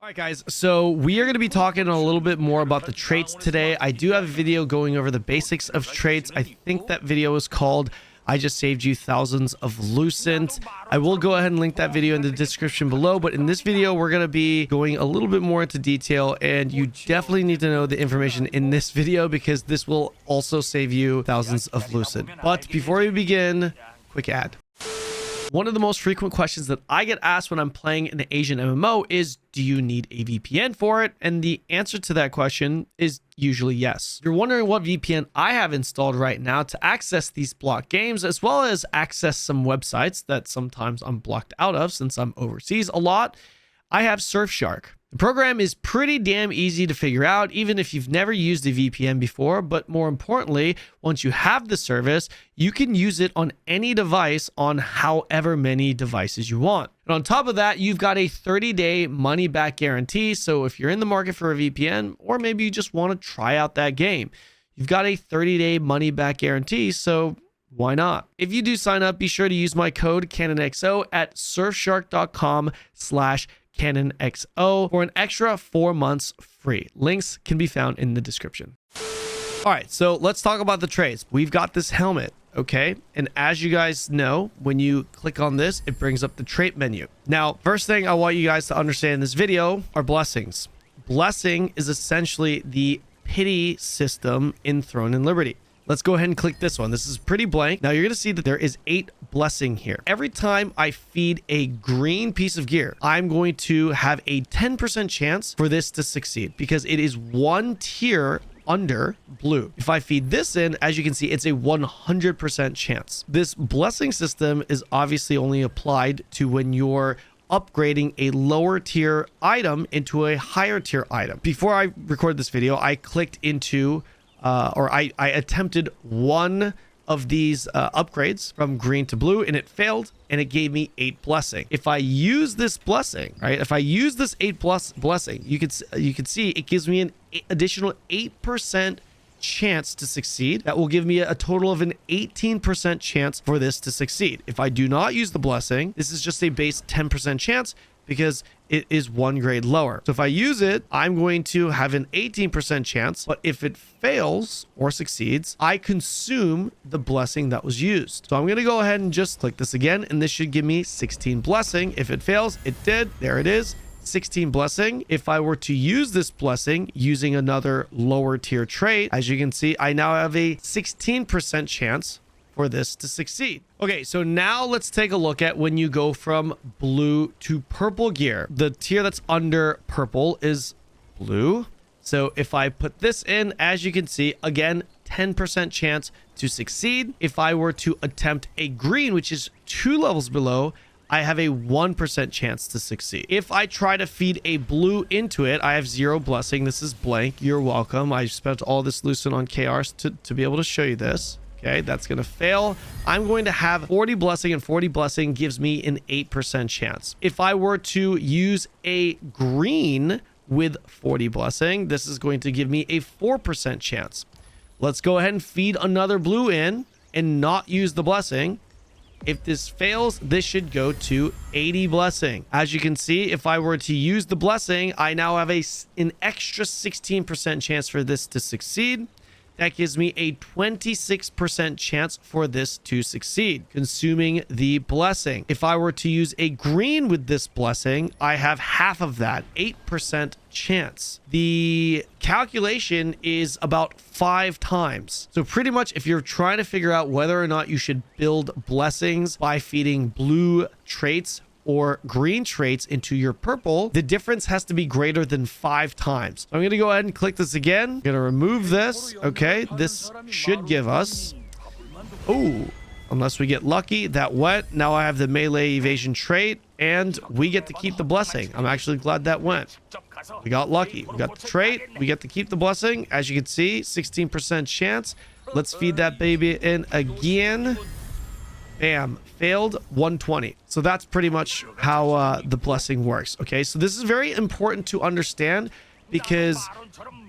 All right, guys, so we are going to be talking a little bit more about the traits today. I do have a video going over the basics of traits. I think that video is called I Just Saved You Thousands of Lucent. I will go ahead and link that video in the description below, but in this video, we're going to be going a little bit more into detail, and you definitely need to know the information in this video because this will also save you thousands of Lucent. But before we begin, quick ad. One of the most frequent questions that I get asked when I'm playing an Asian MMO is, do you need a VPN for it? And the answer to that question is usually yes. If you're wondering what VPN I have installed right now to access these blocked games, as well as access some websites that sometimes I'm blocked out of since I'm overseas a lot, I have Surfshark. The program is pretty damn easy to figure out, even if you've never used a VPN before, but more importantly, once you have the service, you can use it on any device on however many devices you want. And on top of that, you've got a 30-day money-back guarantee, so if you're in the market for a VPN, or maybe you just want to try out that game, you've got a 30-day money-back guarantee, so why not? If you do sign up, be sure to use my code KanonXO at surfshark.com/KanonXO for an extra 4 months free. Links can be found in the description. All right, so let's talk about the traits. We've got this helmet, okay? And as you guys know, when you click on this, it brings up the trait menu. Now, first thing I want you guys to understand in this video are blessings. Blessing is essentially the pity system in Throne and Liberty. Let's go ahead and click this one. This is pretty blank. Now you're going to see that there is 8 blessing here. Every time I feed a green piece of gear, I'm going to have a 10% chance for this to succeed because it is one tier under blue. If I feed this in, as you can see, it's a 100% chance. This blessing system is obviously only applied to when you're upgrading a lower tier item into a higher tier item. Before I record this video, I clicked into I attempted one of these upgrades from green to blue, and it failed, and it gave me 8 blessing. If I use this blessing, right? If I use this 8 plus blessing, you can see it gives me an additional 8% chance to succeed. That will give me a total of an 18% chance for this to succeed. If I do not use the blessing, this is just a base 10% chance because it is 1 grade lower. So if I use it, I'm going to have an 18% chance, but if it fails or succeeds, I consume the blessing that was used. So I'm going to go ahead and just click this again, and this should give me 16 blessing. If it fails, it did. There it is. 16 blessing. If I were to use this blessing using another lower tier trait, as you can see, I now have a 16% chance for this to succeed. Okay, so now let's take a look at when you go from blue to purple gear. The tier that's under purple is blue. So if I put this in, as you can see, again, 10% chance to succeed. If I were to attempt a green, which is 2 levels below, I have a 1% chance to succeed. If I try to feed a blue into it, I have 0 blessing. This is blank. You're welcome. I spent all this Lucent on KRs to be able to show you this. Okay, that's going to fail. I'm going to have 40 blessing, and 40 blessing gives me an 8% chance. If I were to use a green with 40 blessing, this is going to give me a 4% chance. Let's go ahead and feed another blue in and not use the blessing. If this fails, this should go to 80 blessing. As you can see, if I were to use the blessing, I now have an extra 16% chance for this to succeed. That gives me a 26% chance for this to succeed, consuming the blessing. If I were to use a green with this blessing, I have half of that, 8% chance. The calculation is about 5 times. So pretty much if you're trying to figure out whether or not you should build blessings by feeding blue traits or green traits into your purple, the difference has to be greater than 5 times. So I'm going to go ahead and click this again. I'm going to remove this. Okay, this should give us... Oh, unless we get lucky, that went. Now I have the melee evasion trait, and we get to keep the blessing. I'm actually glad that went. We got lucky. We got the trait. We get to keep the blessing. As you can see, 16% chance. Let's feed that baby in again. Bam, failed 120. So that's pretty much how the blessing works. Okay, so this is very important to understand because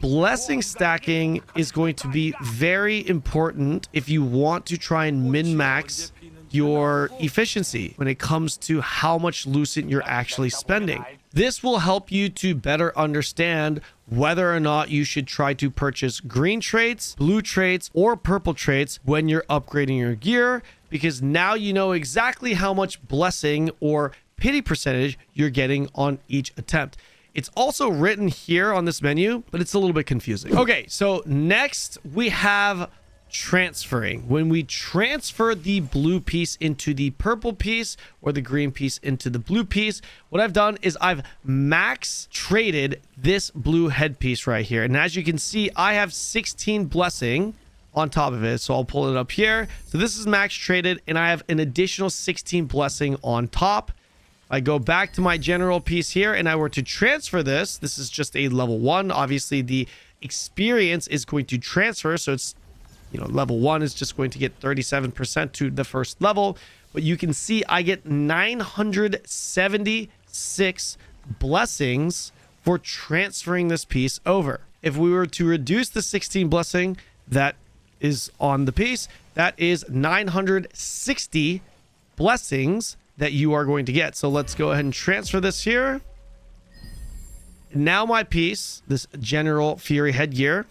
blessing stacking is going to be very important if you want to try and min-max your efficiency when it comes to how much Lucent you're actually spending. This will help you to better understand whether or not you should try to purchase green traits, blue traits, or purple traits when you're upgrading your gear, because now you know exactly how much blessing or pity percentage you're getting on each attempt. It's also written here on this menu, but it's a little bit confusing. Okay, so next we have transferring. When we transfer the blue piece into the purple piece or the green piece into the blue piece, what I've done is I've max traded this blue headpiece right here. And as you can see, I have 16 blessing on top of it. So I'll pull it up here. So this is max traded and I have an additional 16 blessing on top. I go back to my general piece here and I were to transfer this. This is just a level 1. Obviously the experience is going to transfer. So it's, you know, level 1 is just going to get 37% to the first level, but you can see I get 976 blessings for transferring this piece over. If we were to reduce the 16 blessing that is on the piece, that is 960 blessings that you are going to get. So let's go ahead and transfer this here. Now my piece, this General Fury headgear,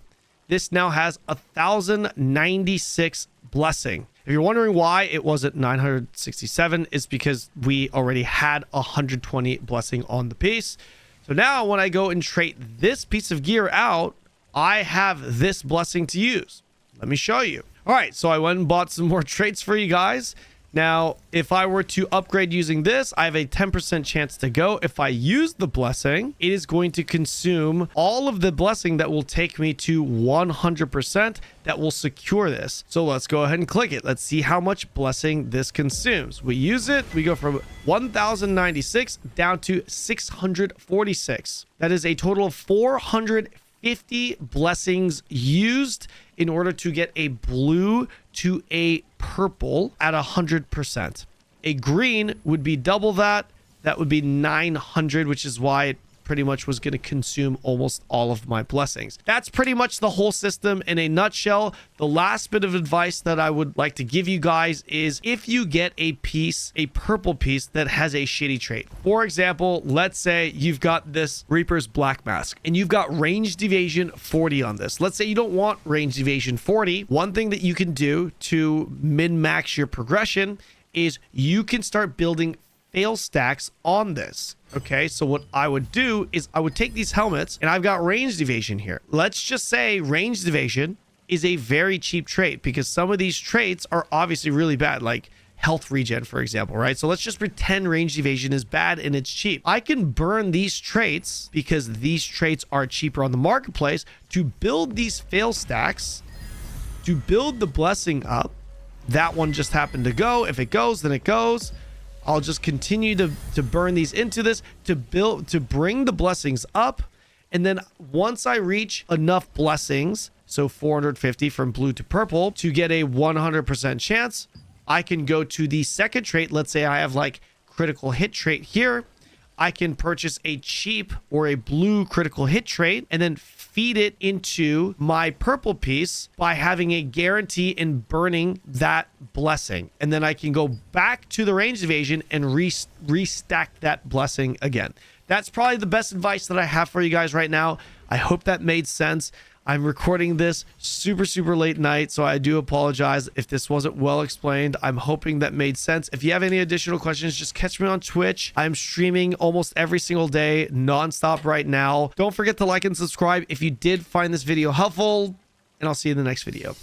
this now has 1,096 blessing. If you're wondering why it wasn't 967, it's because we already had 120 blessing on the piece. So now when I go and trade this piece of gear out, I have this blessing to use. Let me show you. All right, so I went and bought some more traits for you guys. Now, if I were to upgrade using this, I have a 10% chance to go. If I use the blessing, it is going to consume all of the blessing that will take me to 100% that will secure this. So let's go ahead and click it. Let's see how much blessing this consumes. We use it. We go from 1,096 down to 646. That is a total of 450 blessings used in order to get a blue to a purple at 100%. A green would be double that. That would be 900, which is why it pretty much was going to consume almost all of my blessings. That's pretty much the whole system in a nutshell. The last bit of advice that I would like to give you guys is if you get a piece, a purple piece that has a shitty trait. For example, let's say you've got this Reaper's Black Mask and you've got ranged evasion 40 on this. Let's say you don't want ranged evasion 40. One thing that you can do to min-max your progression is you can start building fail stacks on this. Okay, so what I would do is I would take these helmets and I've got ranged evasion here. Let's just say ranged evasion is a very cheap trait because some of these traits are obviously really bad, like health regen, for example, right? So let's just pretend ranged evasion is bad and it's cheap. I can burn these traits because these traits are cheaper on the marketplace to build these fail stacks, to build the blessing up. That one just happened to go. If it goes, then it goes. I'll just continue to burn these into this to bring the blessings up. And then once I reach enough blessings, so 450 from blue to purple to get a 100% chance, I can go to the second trait. Let's say I have like critical hit trait here. I can purchase a cheap or a blue critical hit trait and then feed it into my purple piece by having a guarantee in burning that blessing. And then I can go back to the ranged evasion and restack that blessing again. That's probably the best advice that I have for you guys right now. I hope that made sense. I'm recording this super late night, so I do apologize if this wasn't well explained. I'm hoping that made sense. If you have any additional questions, just catch me on Twitch. I'm streaming almost every single day, nonstop right now. Don't forget to like and subscribe if you did find this video helpful, and I'll see you in the next video.